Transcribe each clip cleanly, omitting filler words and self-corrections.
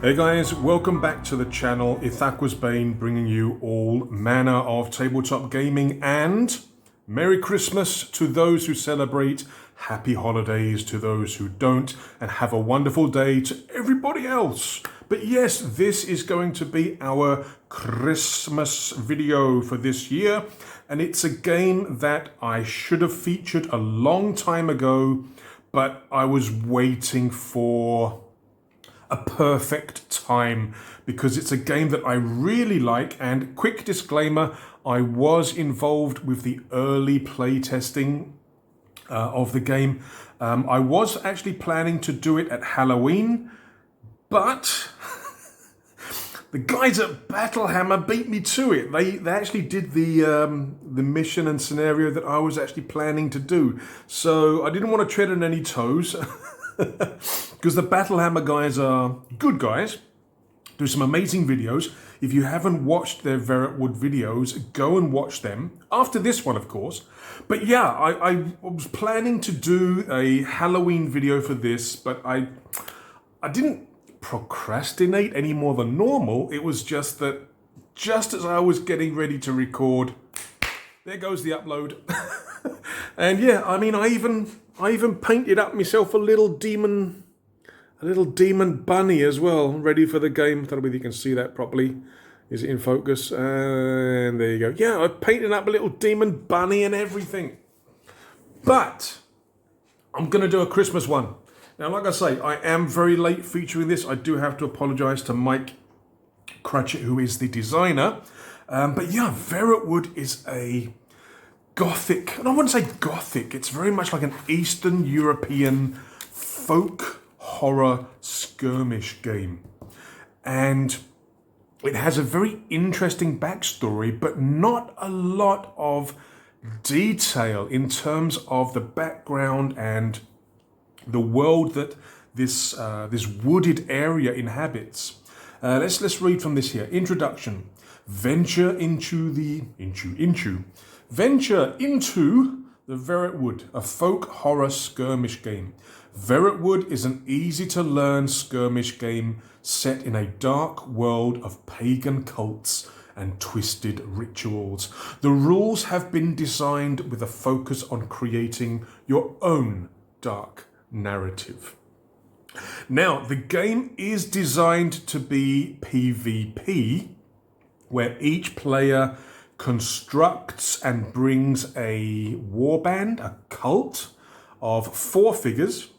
Hey guys, welcome back to the channel. Ithaqwas Bane bringing you all manner of tabletop gaming and Merry Christmas to those who celebrate, Happy Holidays to those who don't, and have a wonderful day to everybody else. But yes, this is going to be our Christmas video for this year, and it's a game that I should have featured a long time ago, but I was waiting for a perfect time because it's a game that I really like. And quick disclaimer, I was involved with the early playtesting of the game. I was actually planning to do it at Halloween, but the guys at Battlehammer beat me to it. They actually did the mission and scenario that I was actually planning to do. So I didn't want to tread on any toes because the Battlehammer guys are good guys, do some amazing videos. If you haven't watched their Verrotwood videos, go and watch them. After this one, of course. But yeah, I was planning to do a Halloween video for this, but I didn't procrastinate any more than normal. It was just that just as I was getting ready to record, there goes the upload. And yeah, I mean, I even painted up myself a little demon bunny as well, ready for the game. I don't know whether you can see that properly. Is it in focus? And there you go. Yeah, I painted up a little demon bunny and everything. But I'm going to do a Christmas one. Now, like I say, I am very late featuring this. I do have to apologise to Mike Crutchett, who is the designer. But yeah, Verrotwood is a Gothic, and I wouldn't say Gothic, it's very much like an Eastern European folk horror skirmish game. And it has a very interesting backstory, but not a lot of detail in terms of the background and the world that this wooded area inhabits. Let's read from this here. Introduction. Venture into the Verrotwood, a folk horror skirmish game. Verrotwood is an easy-to-learn skirmish game set in a dark world of pagan cults and twisted rituals. The rules have been designed with a focus on creating your own dark narrative. Now, the game is designed to be PvP, where each player constructs and brings a warband, a cult of 4 figures,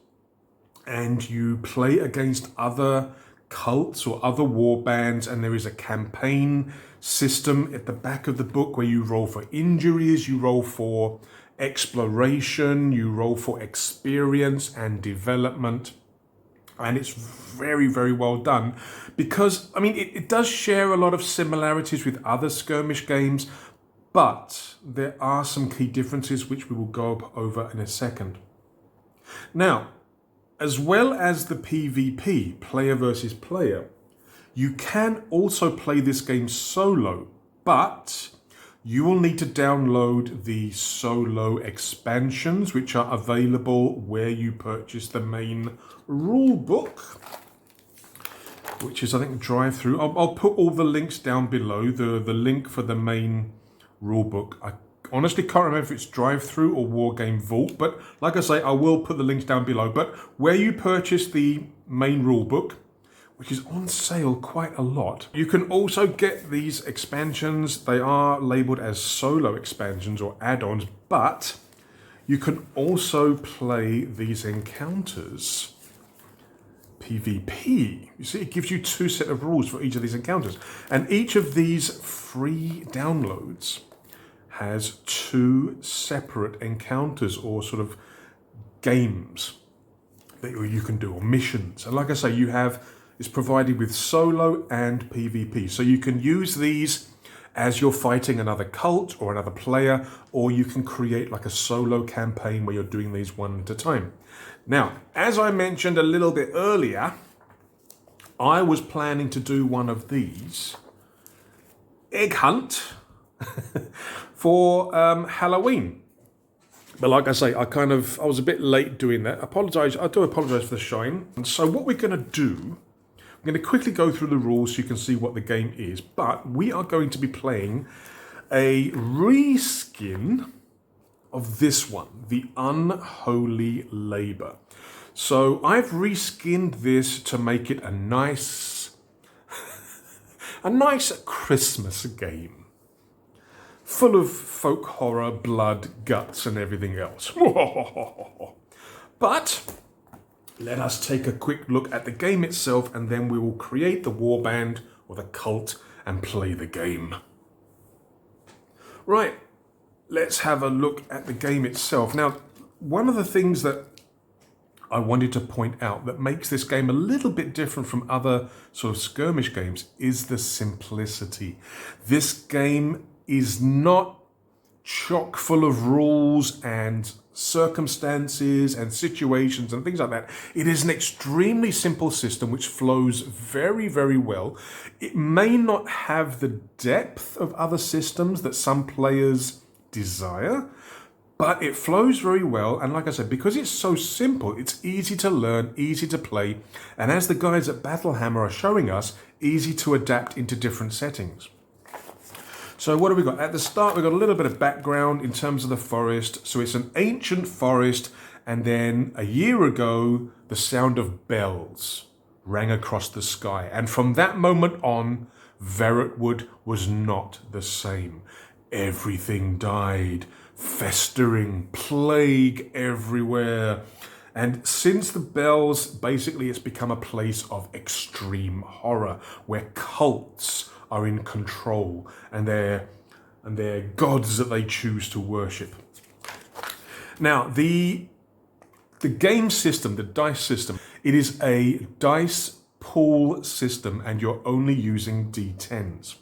and you play against other cults or other warbands, and there is a campaign system at the back of the book where you roll for injuries, you roll for exploration, you roll for experience and development. And it's very, very well done because, I mean, it does share a lot of similarities with other skirmish games, but there are some key differences which we will go over in a second. Now, as well as the PvP, player versus player, you can also play this game solo, but you will need to download the solo expansions, which are available where you purchase the main rule book, which is, I think, drive-through. I'll put all the links down below, the link for the main rule book. I honestly can't remember if it's drive-through or Wargames Vault, but like I say, I will put the links down below. But where you purchase the main rule book, which is on sale quite a lot, you can also get these expansions. They are labeled as solo expansions or add-ons, but you can also play these encounters PvP. You see, it gives you 2 sets of rules for each of these encounters. And each of these free downloads has 2 separate encounters or sort of games that you can do, or missions. And like I say, it's provided with solo and PvP. So you can use these as you're fighting another cult or another player, or you can create like a solo campaign where you're doing these one at a time. Now, as I mentioned a little bit earlier, I was planning to do one of these egg hunt for Halloween. But like I say, I was a bit late doing that. I do apologise for the shine. And so what we're going to do, I'm going to quickly go through the rules so you can see what the game is, but we are going to be playing a reskin of this one, the Unholy Labor. So I've reskinned this to make it a nice Christmas game, full of folk horror, blood, guts, and everything else. But let us take a quick look at the game itself, and then we will create the warband or the cult and play the game. Right, let's have a look at the game itself. Now, one of the things that I wanted to point out that makes this game a little bit different from other sort of skirmish games is the simplicity. This game is not chock full of rules and circumstances and situations and things like that. It is an extremely simple system which flows very, very well. It may not have the depth of other systems that some players desire, but it flows very well. And like I said, because it's so simple, it's easy to learn, easy to play, and as the guys at Battlehammer are showing us, easy to adapt into different settings. So what have we got? At the start, we've got a little bit of background in terms of the forest. So it's an ancient forest, and then a year ago, the sound of bells rang across the sky. And from that moment on, Verrotwood was not the same. Everything died, festering, plague everywhere. And since the bells, basically it's become a place of extreme horror, where cults are in control, and they're gods that they choose to worship. Now, the game system, the dice system, it is a dice pool system, and you're only using D10s.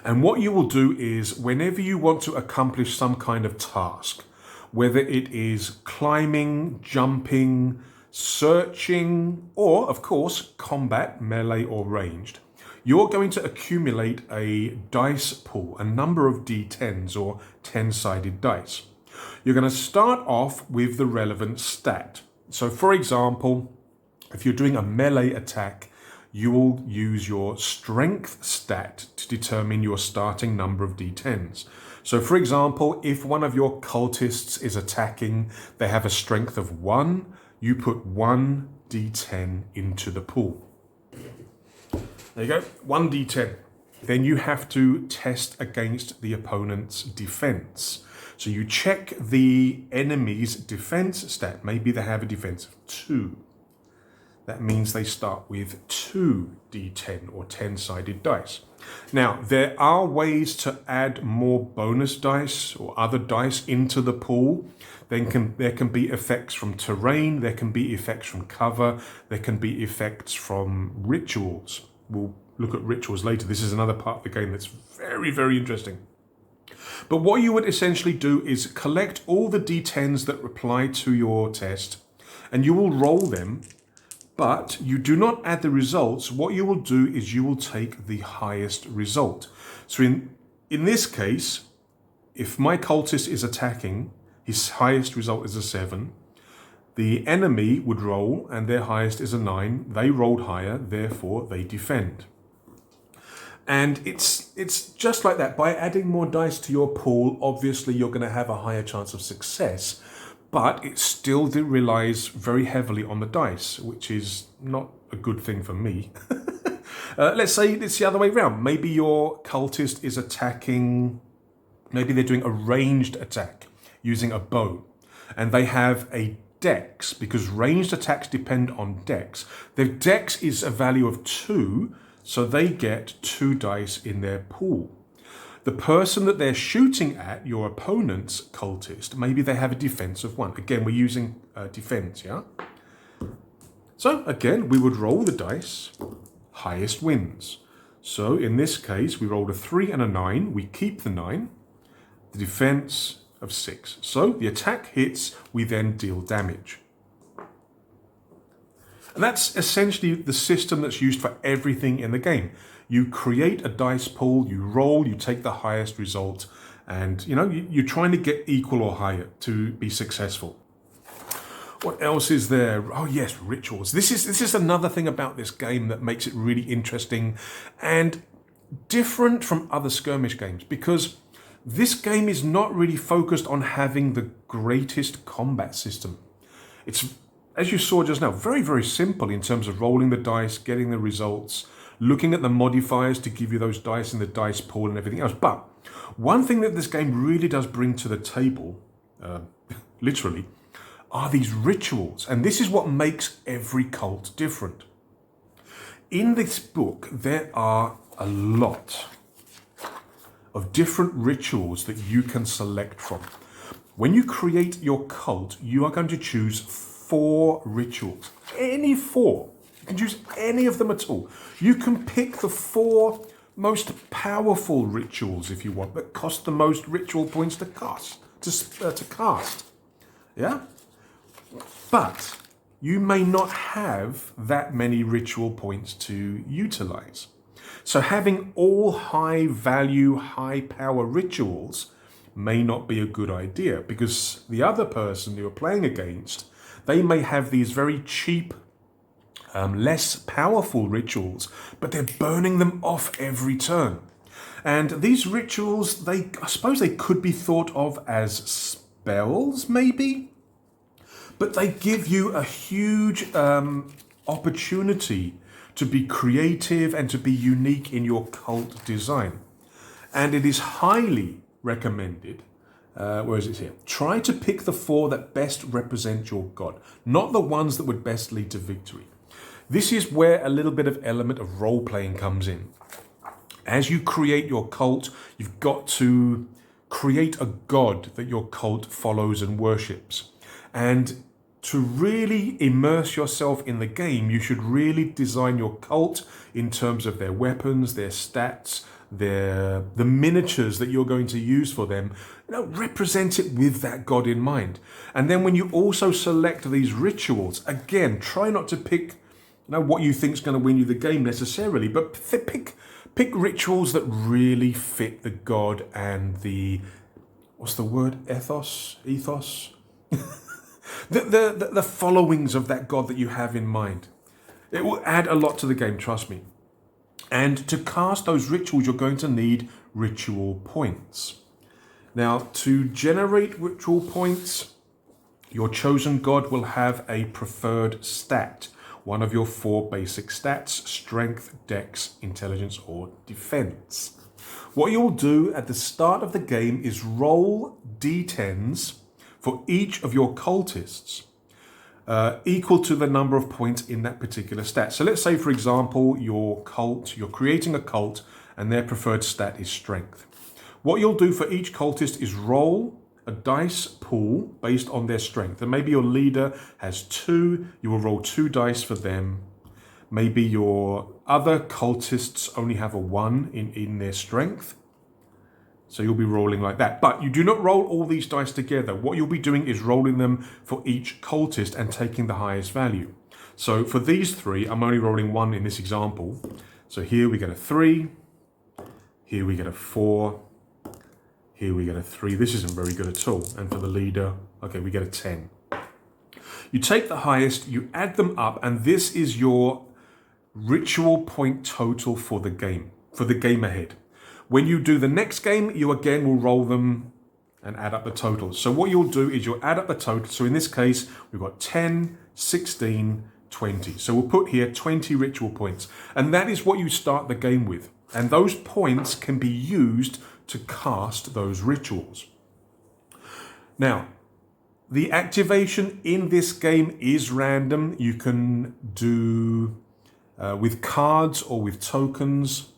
And what you will do is, whenever you want to accomplish some kind of task, whether it is climbing, jumping, searching, or of course combat, melee or ranged, you're going to accumulate a dice pool, a number of D10s or 10-sided dice. You're going to start off with the relevant stat. So for example, if you're doing a melee attack, you will use your strength stat to determine your starting number of D10s. So for example, if one of your cultists is attacking, they have a strength of 1, you put 1 D10 into the pool. There you go, 1 D10. Then you have to test against the opponent's defense. So you check the enemy's defense stat. Maybe they have a defense of 2. That means they start with 2 D10 or 10-sided dice. Now, there are ways to add more bonus dice or other dice into the pool. There can be effects from terrain, there can be effects from cover, there can be effects from rituals. We'll look at rituals later. This is another part of the game that's very, very interesting. But what you would essentially do is collect all the D10s that reply to your test, and you will roll them, but you do not add the results. What you will do is you will take the highest result. So in this case, if my cultist is attacking, his highest result is a 7. The enemy would roll, and their highest is a 9. They rolled higher, therefore they defend. And it's just like that. By adding more dice to your pool, obviously you're going to have a higher chance of success, but it still relies very heavily on the dice, which is not a good thing for me. Let's say it's the other way around. Maybe your cultist is attacking, maybe they're doing a ranged attack using a bow, and they have a dex, because ranged attacks depend on dex. Their dex is a value of 2, so they get 2 dice in their pool. The person that they're shooting at, your opponent's cultist, maybe they have a defense of 1. Again, we're using defense, yeah? So again, we would roll the dice, highest wins. So in this case, we rolled a 3 and a 9, we keep the 9, the defense of 6. So the attack hits, we then deal damage. And that's essentially the system that's used for everything in the game. You create a dice pool, you roll, you take the highest result, and you're trying to get equal or higher to be successful. What else is there? Oh yes, rituals. This is another thing about this game that makes it really interesting and different from other skirmish games, because this game is not really focused on having the greatest combat system. It's, as you saw just now, very, very simple in terms of rolling the dice, getting the results, looking at the modifiers to give you those dice in the dice pool and everything else. But one thing that this game really does bring to the table, literally, are these rituals. And this is what makes every cult different. In this book, there are a lot of different rituals that you can select from. When you create your cult, you are going to choose 4 rituals. Any 4. You can choose any of them at all. You can pick the 4 most powerful rituals if you want, that cost the most ritual points to cast. Yeah? But you may not have that many ritual points to utilize. So having all high value, high power rituals may not be a good idea, because the other person you're playing against, they may have these very cheap, less powerful rituals, but they're burning them off every turn. And these rituals, I suppose they could be thought of as spells, maybe? But they give you a huge opportunity to be creative and to be unique in your cult design. And it is highly recommended, where is it here? Try to pick the 4 that best represent your god, not the ones that would best lead to victory. This is where a little bit of element of role-playing comes in. As you create your cult, you've got to create a god that your cult follows and worships. And to really immerse yourself in the game, you should really design your cult in terms of their weapons, their stats, the miniatures that you're going to use for them. Represent it with that god in mind. And then when you also select these rituals, again, try not to pick what you think is going to win you the game necessarily, but pick rituals that really fit the god and the, what's the word? Ethos? The followings of that god that you have in mind. It will add a lot to the game, trust me. And to cast those rituals, you're going to need ritual points. Now, to generate ritual points, your chosen god will have a preferred stat. One of your 4 basic stats: strength, dex, intelligence, or defense. What you'll do at the start of the game is roll d10s for each of your cultists, equal to the number of points in that particular stat. So let's say, for example, you're creating a cult and their preferred stat is strength. What you'll do for each cultist is roll a dice pool based on their strength. And maybe your leader has 2, you will roll 2 dice for them. Maybe your other cultists only have a 1 in their strength. So you'll be rolling like that. But you do not roll all these dice together. What you'll be doing is rolling them for each cultist and taking the highest value. So for these 3, I'm only rolling 1 in this example. So here we get a 3. Here we get a 4. Here we get a 3. This isn't very good at all. And for the leader, okay, we get a 10. You take the highest, you add them up, and this is your ritual point total for the game ahead. When you do the next game, you again will roll them and add up the totals. So what you'll do is you'll add up the total. So in this case, we've got 10, 16, 20. So we'll put here 20 ritual points. And that is what you start the game with. And those points can be used to cast those rituals. Now, the activation in this game is random. You can do with cards or with tokens.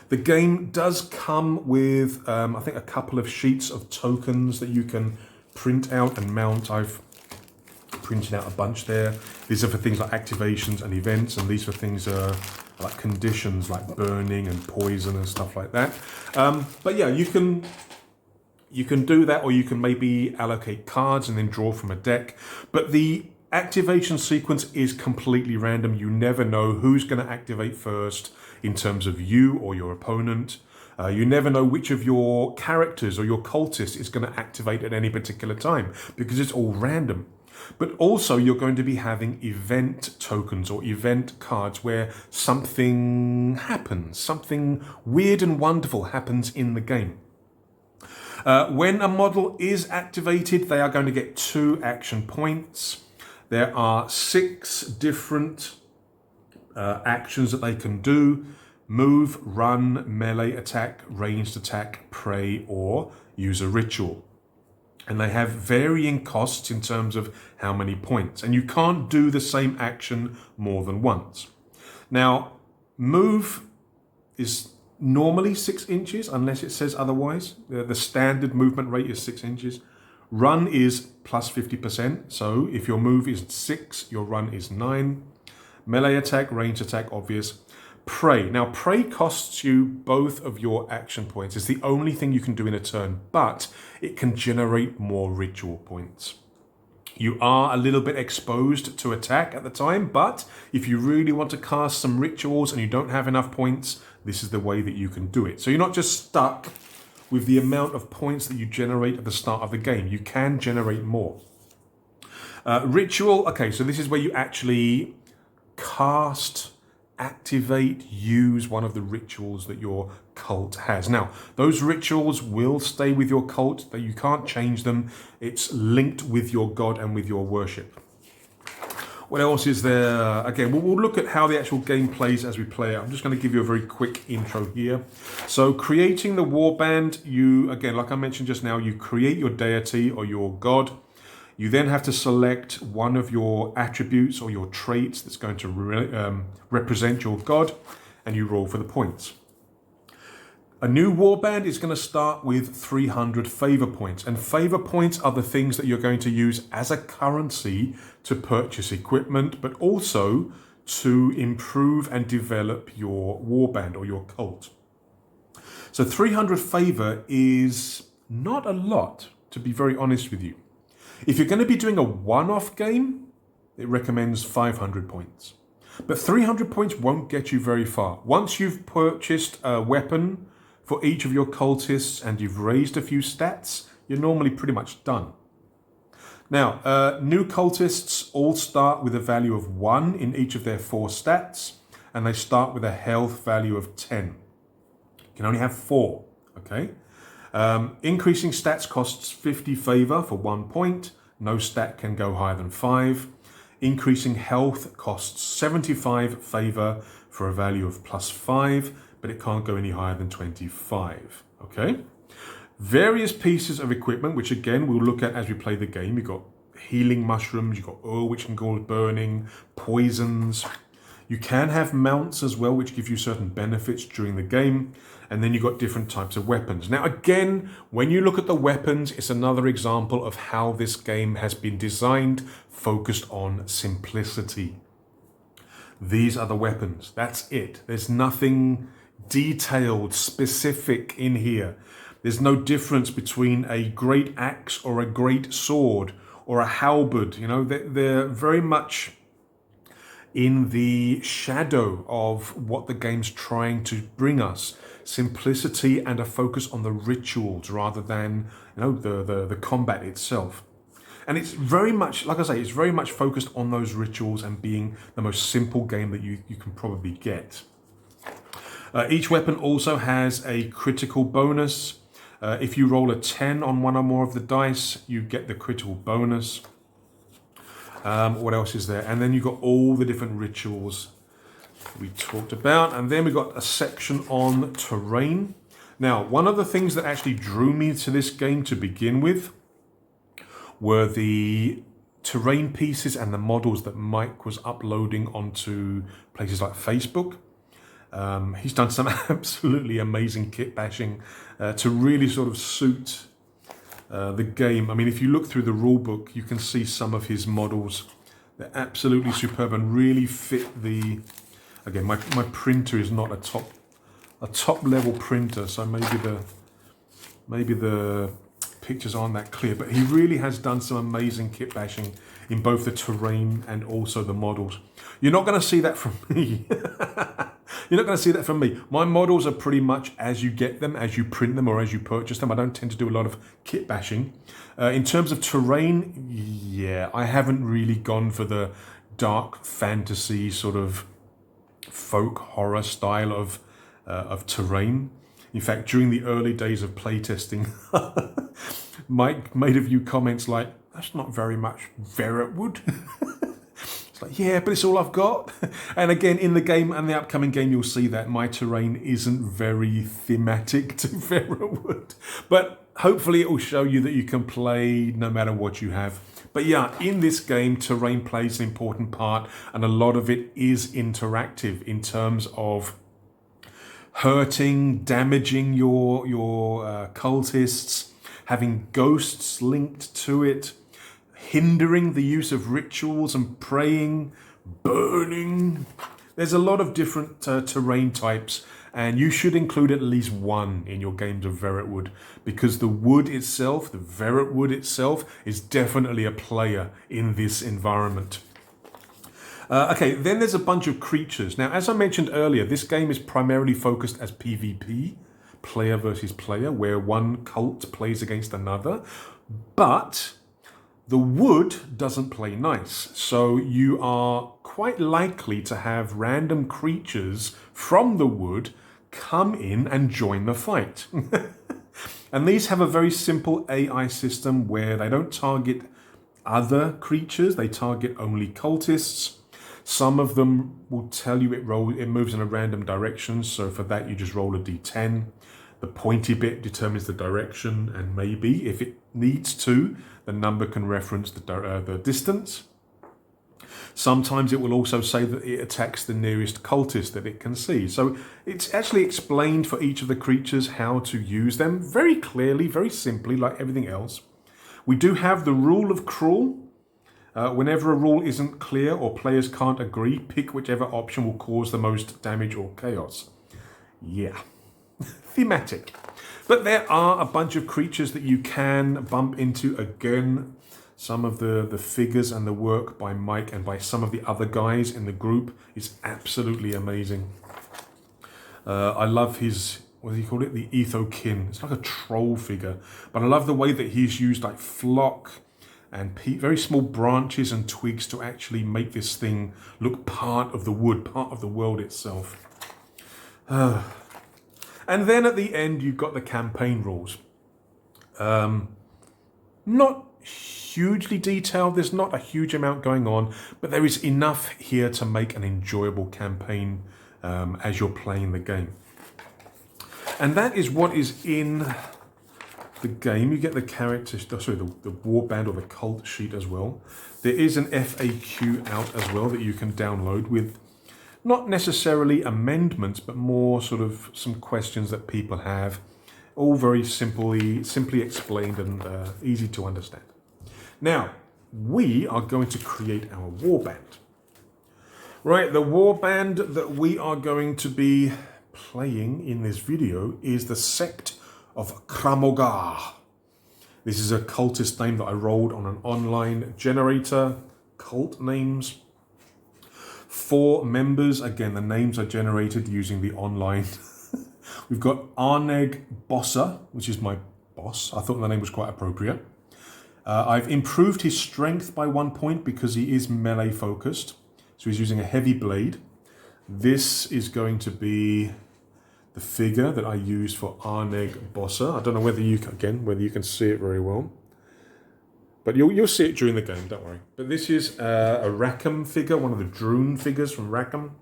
The game does come with, I think, a couple of sheets of tokens that you can print out and mount. I've printed out a bunch there. These are for things like activations and events, and these for things like conditions like burning and poison and stuff like that. But yeah, you can do that, or you can maybe allocate cards and then draw from a deck. But the activation sequence is completely random. You never know who's going to activate first in terms of you or your opponent. You never know which of your characters or your cultist is going to activate at any particular time, because it's all random. But also you're going to be having event tokens or event cards where something happens, something weird and wonderful happens in the game. When a model is activated, they are going to get 2 action points. There are 6 different actions that they can do: move, run, melee attack, ranged attack, pray, or use a ritual. And they have varying costs in terms of how many points. And you can't do the same action more than once. Now, move is normally 6 inches, unless it says otherwise. The standard movement rate is 6 inches. Run is plus 50%. So if your move is 6, your run is 9. Melee attack, range attack, obvious. Pray. Now, pray costs you both of your action points. It's the only thing you can do in a turn, but it can generate more ritual points. You are a little bit exposed to attack at the time, but if you really want to cast some rituals and you don't have enough points, this is the way that you can do it. So you're not just stuck with the amount of points that you generate at the start of the game. You can generate more. Ritual. Okay, so this is where you actually cast, activate, use one of the rituals that your cult has. Now, those rituals will stay with your cult, that you can't change them. It's linked with your god and with your worship. What else is there? Again, we'll look at how the actual game plays as we play it. I'm just going to give you a very quick intro here. So creating the warband, you, again, like I mentioned just now, you create your deity or your god. You then have to select one of your attributes or your traits that's going to represent your god, and you roll for the points. A new warband is going to start with 300 favor points, and favor points are the things that you're going to use as a currency to purchase equipment, but also to improve and develop your warband or your cult. So 300 favor is not a lot, to be very honest with you. If you're going to be doing a one-off game, it recommends 500 points. But 300 points won't get you very far. Once you've purchased a weapon for each of your cultists and you've raised a few stats, you're normally pretty much done. Now, new cultists all start with a value of 1 in each of their 4 stats, and they start with a health value of 10. You can only have 4, okay? Increasing stats costs 50 favor for 1 point. No stat can go higher than 5. Increasing health costs 75 favor for a value of plus 5, but it can't go any higher than 25. Okay? Various pieces of equipment, which again we'll look at as we play the game. You've got healing mushrooms, you've got oil which can cause burning, poisons. You can have mounts as well, which give you certain benefits during the game. And then you've got different types of weapons. Now, again, when you look at the weapons, it's another example of how this game has been designed, focused on simplicity. These are the weapons. That's it. There's nothing detailed, specific in here. There's no difference between a great axe or a great sword or a halberd. You know, they're very much in the shadow of what the game's trying to bring us. Simplicity and a focus on the rituals rather than, you know, the combat itself. And it's very much, like I say, it's very much focused on those rituals and being the most simple game that you can probably get. Each weapon also has a critical bonus. If you roll a 10 on one or more of the dice, you get the critical bonus. What else is there? And then you've got all the different rituals we talked about. And then we've got a section on terrain. Now, one of the things that actually drew me to this game to begin with were the terrain pieces and the models that Mike was uploading onto places like Facebook. He's done some absolutely amazing kit bashing to really sort of suit the game. I mean, if you look through the rule book, you can see some of his models. They're absolutely superb and really fit the... Again, my printer is not a top level printer, so maybe the pictures aren't that clear, but he really has done some amazing kit bashing in both the terrain and also the models. You're not going to see that from me. You're not going to see that from me. My models are pretty much as you get them, as you print them, or as you purchase them. I don't tend to do a lot of kit bashing. In terms of terrain, yeah, I haven't really gone for the dark fantasy sort of folk horror style of terrain. In fact, during the early days of playtesting, Mike made a few comments like, "That's not very much Verrotwood." It's like, yeah, but it's all I've got. And again, in the game and the upcoming game, you'll see that my terrain isn't very thematic to Verrotwood. But hopefully it will show you that you can play no matter what you have. But yeah, in this game, terrain plays an important part, and a lot of it is interactive in terms of hurting, damaging your cultists, having ghosts linked to it, hindering the use of rituals and praying, burning. There's a lot of different terrain types, and you should include at least one in your games of Verrotwood, because the wood itself, the Verrotwood itself, is definitely a player in this environment. Okay, then there's a bunch of creatures. Now, as I mentioned earlier, this game is primarily focused as PvP, player versus player, where one cult plays against another. But the wood doesn't play nice, so you are quite likely to have random creatures from the wood come in and join the fight. And these have a very simple AI system where they don't target other creatures, they target only cultists. Some of them will tell you it moves in a random direction, so for that you just roll a d10. The pointy bit determines the direction, and maybe, if it needs to, the number can reference the distance. Sometimes it will also say that it attacks the nearest cultist that it can see. So it's actually explained for each of the creatures how to use them very clearly, very simply, like everything else. We do have the rule of cruel. Whenever a rule isn't clear or players can't agree, pick whichever option will cause the most damage or chaos. Yeah, thematic. But there are a bunch of creatures that you can bump into. Again, some of the figures and the work by Mike and by some of the other guys in the group is absolutely amazing. I love his, what do you call it? The Ethokin. It's like a troll figure. But I love the way that he's used like flock and very small branches and twigs to actually make this thing look part of the wood, part of the world itself. And then at the end, you've got the campaign rules. Not hugely detailed, there's not a huge amount going on, but there is enough here to make an enjoyable campaign as you're playing the game. And that is what is in the game. You get the characters, sorry, the Warband or the cult sheet as well. There is an FAQ out as well that you can download with not necessarily amendments, but more sort of some questions that people have. All very simply explained and easy to understand. Now, we are going to create our Warband. Right, the Warband that we are going to be playing in this video is the Sect of Kramogar. This is a cultist name that I rolled on an online generator, cult names. 4 members, again, the names are generated using the online. We've got Arneg Bossa, which is my boss. I thought the name was quite appropriate. I've improved his strength by 1 point because he is melee focused. So he's using a heavy blade. This is going to be the figure that I used for Arneg Bossa. I don't know whether you can see it very well. But you'll see it during the game, don't worry. But this is a Rackham figure, one of the Droon figures from Rackham.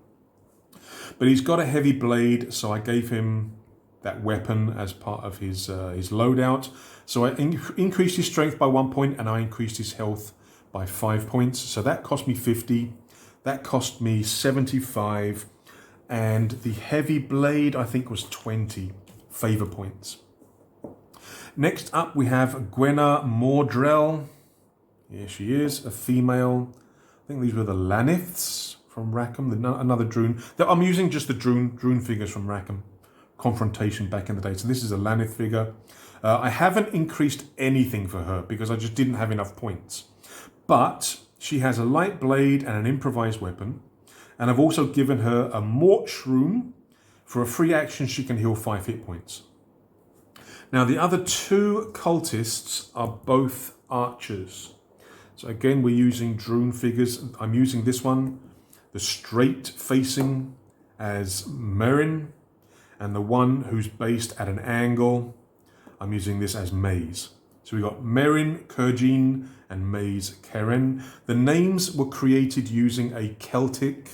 But he's got a heavy blade, so I gave him that weapon as part of his loadout. So I increased his strength by 1 point, and I increased his health by 5 points. So that cost me 50. That cost me 75. And the heavy blade, I think, was 20 favor points. Next up, we have Gwenna Mordrell. Here she is, a female. I think these were the Laniths from Rackham, another Droon. I'm using just the Droon figures from Rackham. confrontation back in the day. So this is a Lanith figure. I haven't increased anything for her because I just didn't have enough points. But she has a light blade and an improvised weapon. And I've also given her a Mort Shroom. For a free action, she can heal 5 hit points. Now, the other 2 cultists are both archers. So again, we're using drone figures. I'm using this one, the straight facing, as Merrin, and the one who's based at an angle, I'm using this as Maze. So we've got Merrin, Kurgene, and Maze Keren. The names were created using a Celtic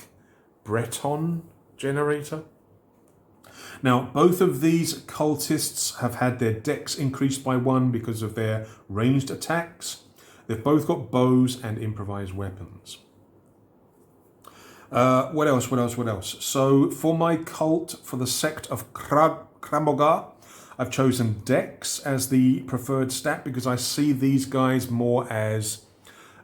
Breton generator. Now, both of these cultists have had their dex increased by 1 because of their ranged attacks. They've both got bows and improvised weapons. What else? So for my cult, for the sect of Kramogar, I've chosen dex as the preferred stat because I see these guys more as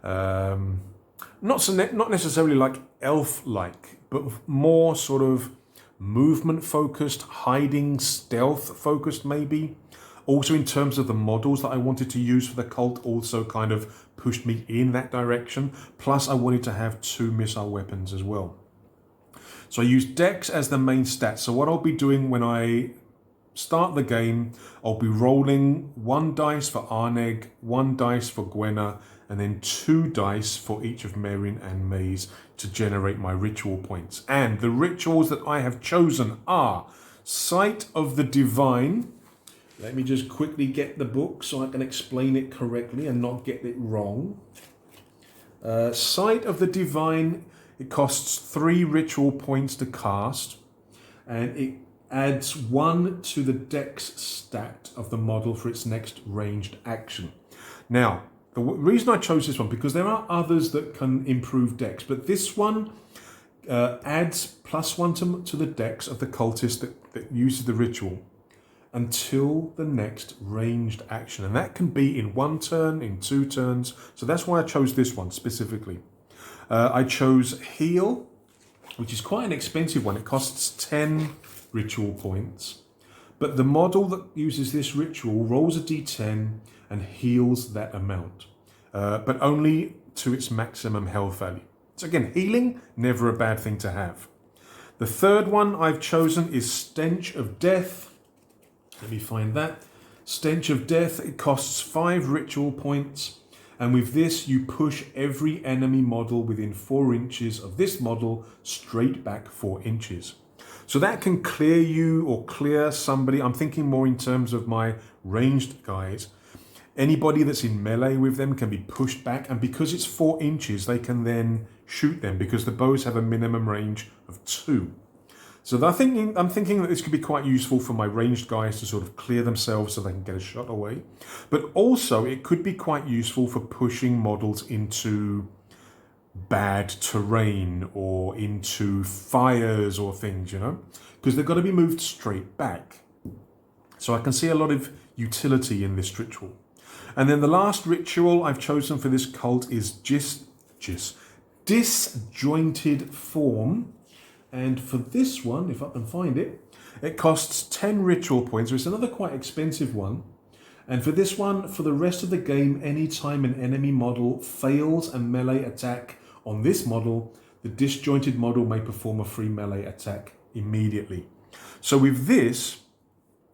not necessarily like elf-like, but more sort of movement-focused, hiding, stealth-focused maybe. Also in terms of the models that I wanted to use for the cult also kind of pushed me in that direction. Plus I wanted to have 2 missile weapons as well. So I used dex as the main stat. So what I'll be doing when I start the game, I'll be rolling 1 dice for Arneg, 1 dice for Gwenna, and then 2 dice for each of Merrin and Maze to generate my ritual points. And the rituals that I have chosen are Sight of the Divine. Let me just quickly get the book so I can explain it correctly and not get it wrong. Sight of the Divine, it costs 3 ritual points to cast, and it adds 1 to the dex stat of the model for its next ranged action. Now, the reason I chose this one, because there are others that can improve dex, but this one adds +1 to the dex of the cultist that uses the ritual until the next ranged action. And that can be in 1 turn, in 2 turns. So that's why I chose this one specifically. I chose Heal, which is quite an expensive one. It costs 10 ritual points. But the model that uses this ritual rolls a d10 and heals that amount, but only to its maximum health value. So again, healing, never a bad thing to have. The third one I've chosen is Stench of Death. Let me find that. Stench of Death, it costs 5 ritual points, and with this you push every enemy model within 4 inches of this model straight back 4 inches. So that can clear you or clear somebody. I'm thinking more in terms of my ranged guys. Anybody that's in melee with them can be pushed back, and because it's 4 inches, they can then shoot them because the bows have a minimum range of 2. So I'm thinking that this could be quite useful for my ranged guys to sort of clear themselves so they can get a shot away. But also it could be quite useful for pushing models into bad terrain or into fires or things, you know, because they've got to be moved straight back. So I can see a lot of utility in this ritual. And then the last ritual I've chosen for this cult is Disjointed Form. And for this one, if I can find it, it costs 10 ritual points. So it's another quite expensive one. And for this one, for the rest of the game, anytime an enemy model fails a melee attack on this model, the disjointed model may perform a free melee attack immediately. So with this,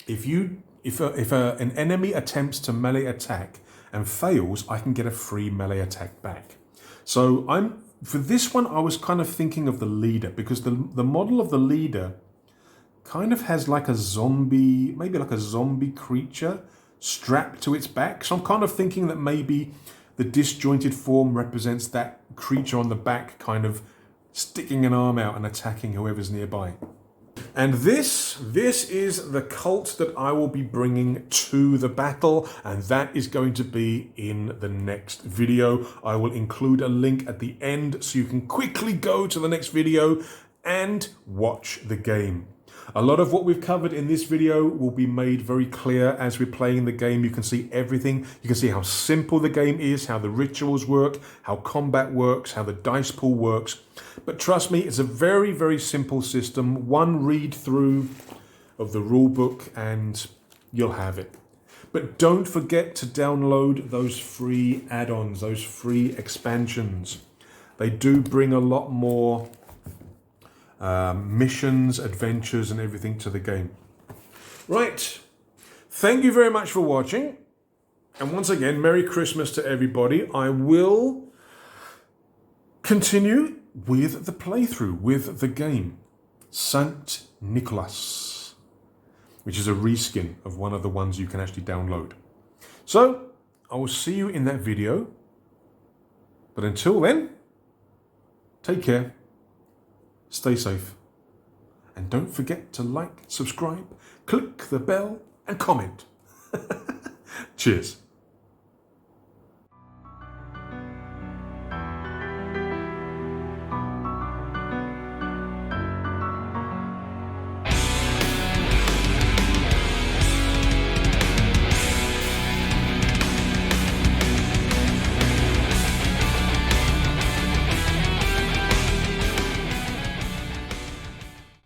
if an enemy attempts to melee attack and fails, I can get a free melee attack back. So for this one, I was kind of thinking of the leader, because the model of the leader kind of has like a zombie, maybe like a zombie creature strapped to its back. So I'm kind of thinking that maybe the disjointed form represents that creature on the back kind of sticking an arm out and attacking whoever's nearby. And this is the cult that I will be bringing to the battle, and that is going to be in the next video. I will include a link at the end so you can quickly go to the next video and watch the game. A lot of what we've covered in this video will be made very clear as we're playing the game. You can see everything. You can see how simple the game is, how the rituals work, how combat works, how the dice pool works. But trust me, it's a very, very simple system. One read through of the rule book and you'll have it. But don't forget to download those free add-ons, those free expansions. They do bring a lot more missions, adventures, and everything to the game. Right. Thank you very much for watching. And once again, Merry Christmas to everybody. I will continue with the playthrough, with the game. Saint Nicholas, which is a reskin of one of the ones you can actually download. So, I will see you in that video. But until then, take care, stay safe, and don't forget to like, subscribe, click the bell, and comment. Cheers.